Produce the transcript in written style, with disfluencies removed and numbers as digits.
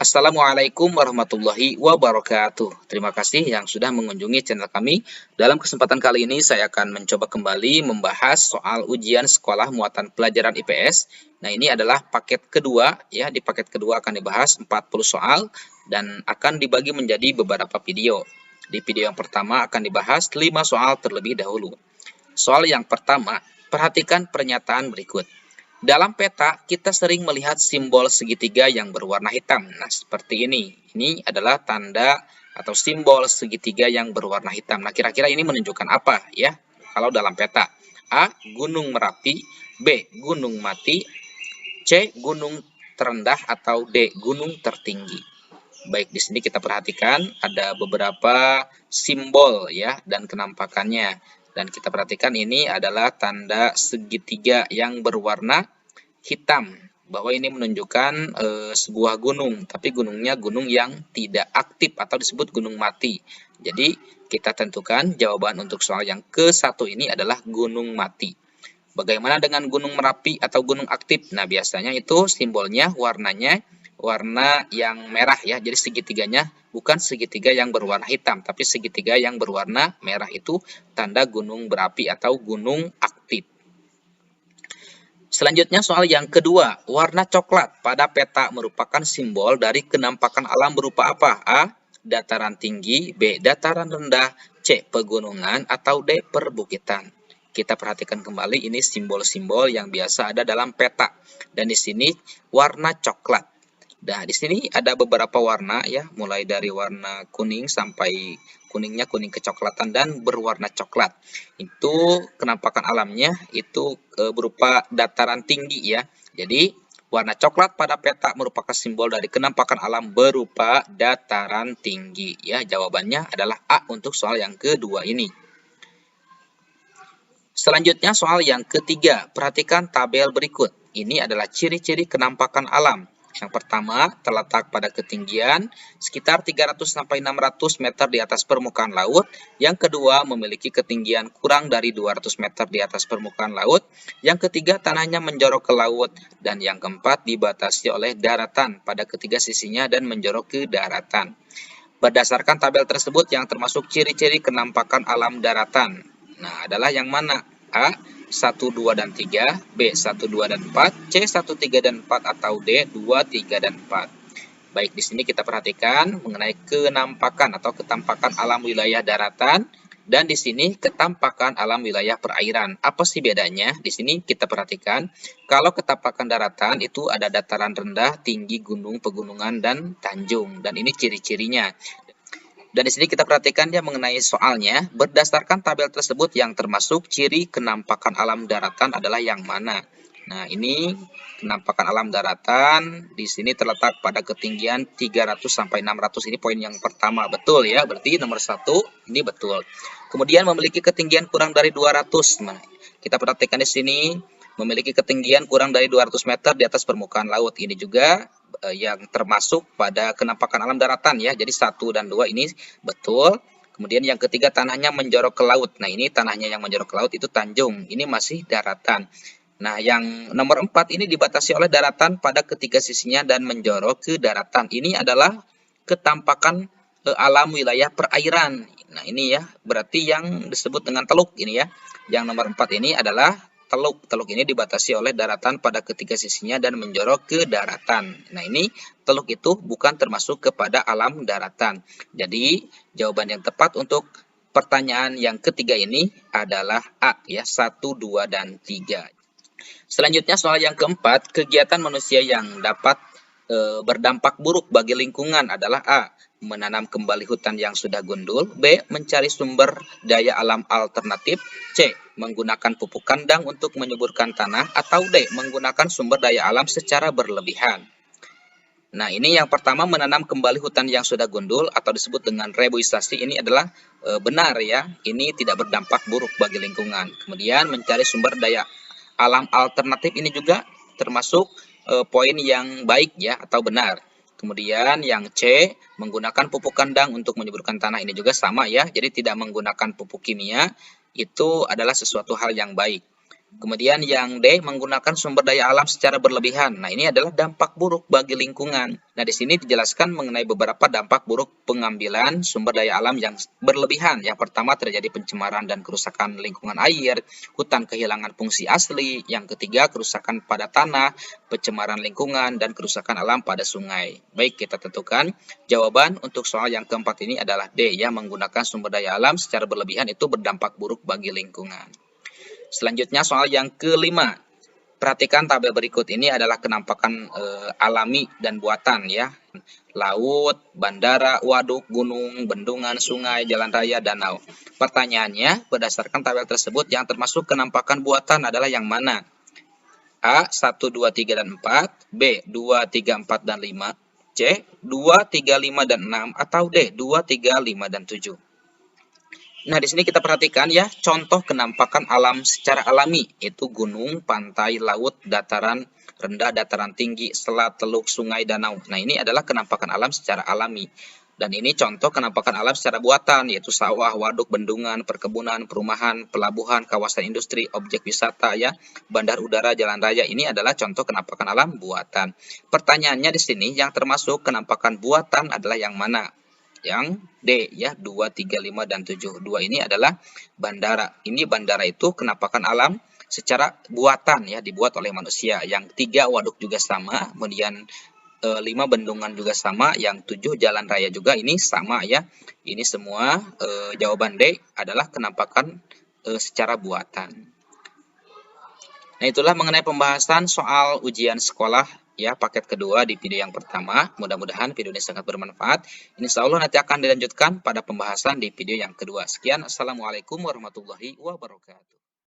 Assalamualaikum warahmatullahi wabarakatuh. Terima kasih yang sudah mengunjungi channel kami. Dalam kesempatan kali ini saya akan mencoba kembali membahas soal ujian sekolah muatan pelajaran IPS. Nah, ini adalah paket kedua ya. Di paket kedua akan dibahas 40 soal dan akan dibagi menjadi beberapa video. Di video yang pertama akan dibahas 5 soal terlebih dahulu. Soal yang pertama, perhatikan pernyataan berikut. Dalam peta, kita sering melihat simbol segitiga yang berwarna hitam. Nah, seperti ini. Ini adalah tanda atau simbol segitiga yang berwarna hitam. Nah, kira-kira ini menunjukkan apa ya? Kalau dalam peta. A. Gunung Merapi. B. Gunung Mati. C. Gunung terendah. Atau D. Gunung tertinggi. Baik, di sini kita perhatikan ada beberapa simbol ya dan kenampakannya. Dan kita perhatikan ini adalah tanda segitiga yang berwarna hitam, bahwa ini menunjukkan sebuah gunung, tapi gunungnya gunung yang tidak aktif atau disebut gunung mati. Jadi kita tentukan jawaban untuk soal yang ke-1 ini adalah gunung mati. Bagaimana dengan gunung Merapi atau gunung aktif? Nah, biasanya itu simbolnya warnanya warna yang merah ya. Jadi segitiganya bukan segitiga yang berwarna hitam, tapi segitiga yang berwarna merah itu tanda gunung berapi atau gunung aktif. Selanjutnya soal yang kedua, warna coklat pada peta merupakan simbol dari kenampakan alam berupa apa? A. Dataran tinggi, B. Dataran rendah, C. Pegunungan, atau D. Perbukitan. Kita perhatikan kembali ini simbol-simbol yang biasa ada dalam peta. Dan di sini warna coklat. Nah, di sini ada beberapa warna ya, mulai dari warna kuning sampai kuningnya kuning kecoklatan dan berwarna coklat. Itu kenampakan alamnya itu berupa dataran tinggi ya. Jadi warna coklat pada peta merupakan simbol dari kenampakan alam berupa dataran tinggi ya. Jawabannya adalah A untuk soal yang kedua ini. Selanjutnya soal yang ketiga, perhatikan tabel berikut. Ini adalah ciri-ciri kenampakan alam. Yang pertama, terletak pada ketinggian sekitar 300-600 meter di atas permukaan laut. Yang kedua, memiliki ketinggian kurang dari 200 meter di atas permukaan laut. Yang ketiga, tanahnya menjorok ke laut. Dan yang keempat, dibatasi oleh daratan pada ketiga sisinya dan menjorok ke daratan. Berdasarkan tabel tersebut yang termasuk ciri-ciri kenampakan alam daratan. Nah, adalah yang mana? A. 1, 2, dan 3, B. 1, 2, dan 4, C. 1, 3, dan 4, atau D. 2, 3, dan 4. Baik, di sini kita perhatikan mengenai kenampakan atau ketampakan alam wilayah daratan, dan di sini ketampakan alam wilayah perairan. Apa sih bedanya? Di sini kita perhatikan, kalau ketampakan daratan itu ada dataran rendah, tinggi, gunung, pegunungan, dan tanjung. Dan ini ciri-cirinya. Dan di sini kita perhatikan dia mengenai soalnya, berdasarkan tabel tersebut yang termasuk ciri kenampakan alam daratan adalah yang mana. Nah, ini kenampakan alam daratan di sini terletak pada ketinggian 300 sampai 600. Ini poin yang pertama, betul ya. Berarti nomor 1 ini betul. Kemudian memiliki ketinggian kurang dari 200. Nah, kita perhatikan di sini memiliki ketinggian kurang dari 200 meter di atas permukaan laut. Ini juga yang termasuk pada kenampakan alam daratan ya. Jadi 1 dan 2 ini betul. Kemudian yang ketiga, tanahnya menjorok ke laut. Nah, ini tanahnya yang menjorok ke laut itu tanjung. Ini masih daratan. Nah, yang nomor 4 ini dibatasi oleh daratan pada ketiga sisinya dan menjorok ke daratan. Ini adalah ketampakan alam wilayah perairan. Nah, ini ya, berarti yang disebut dengan teluk ini ya. Yang nomor 4 ini adalah teluk. Teluk ini dibatasi oleh daratan pada ketiga sisinya dan menjorok ke daratan. Nah, ini teluk itu bukan termasuk kepada alam daratan. Jadi, jawaban yang tepat untuk pertanyaan yang ketiga ini adalah A ya, 1, 2, dan 3. Selanjutnya soal yang keempat, kegiatan manusia yang dapat berdampak buruk bagi lingkungan adalah A. Menanam kembali hutan yang sudah gundul. B. Mencari sumber daya alam alternatif. C. Menggunakan pupuk kandang untuk menyuburkan tanah. Atau D. Menggunakan sumber daya alam secara berlebihan. Nah, ini yang pertama, menanam kembali hutan yang sudah gundul atau disebut dengan reboisasi, ini adalah benar ya. Ini tidak berdampak buruk bagi lingkungan. Kemudian mencari sumber daya alam alternatif ini juga termasuk poin yang baik ya atau benar. Kemudian yang C, menggunakan pupuk kandang untuk menyuburkan tanah, ini juga sama ya. Jadi tidak menggunakan pupuk kimia itu adalah sesuatu hal yang baik. Kemudian yang D, menggunakan sumber daya alam secara berlebihan. Nah, ini adalah dampak buruk bagi lingkungan. Nah, di sini dijelaskan mengenai beberapa dampak buruk pengambilan sumber daya alam yang berlebihan. Yang pertama, terjadi pencemaran dan kerusakan lingkungan air, hutan kehilangan fungsi asli. Yang ketiga, kerusakan pada tanah, pencemaran lingkungan, dan kerusakan alam pada sungai. Baik, kita tentukan jawaban untuk soal yang keempat ini adalah D, ya, menggunakan sumber daya alam secara berlebihan itu berdampak buruk bagi lingkungan. Selanjutnya soal yang kelima. Perhatikan tabel berikut ini adalah kenampakan alami dan buatan ya. Laut, bandara, waduk, gunung, bendungan, sungai, jalan raya, danau. Pertanyaannya, berdasarkan tabel tersebut yang termasuk kenampakan buatan adalah yang mana? A. 1, 2, 3, dan 4. B. 2, 3, 4, dan 5. C. 2, 3, 5, dan 6. Atau D. 2, 3, 5, dan 7. Nah, di sini kita perhatikan ya, contoh kenampakan alam secara alami, yaitu gunung, pantai, laut, dataran rendah, dataran tinggi, selat, teluk, sungai, danau. Nah, ini adalah kenampakan alam secara alami. Dan ini contoh kenampakan alam secara buatan, yaitu sawah, waduk, bendungan, perkebunan, perumahan, pelabuhan, kawasan industri, objek wisata ya, bandar udara, jalan raya. Ini adalah contoh kenampakan alam buatan. Pertanyaannya di sini, yang termasuk kenampakan buatan adalah yang mana? Yang D ya, 2, 3, 5, dan 7. 2 ini adalah bandara. Ini bandara itu kenampakan alam secara buatan ya, dibuat oleh manusia. Yang 3 waduk juga sama, kemudian 5 bendungan juga sama, yang 7 jalan raya juga ini sama ya. Ini semua jawaban D adalah kenampakan secara buatan. Nah, itulah mengenai pembahasan soal ujian sekolah ya, paket kedua di video yang pertama. Mudah-mudahan video ini sangat bermanfaat. Insya Allah nanti akan dilanjutkan pada pembahasan di video yang kedua. Sekian, Assalamualaikum warahmatullahi wabarakatuh.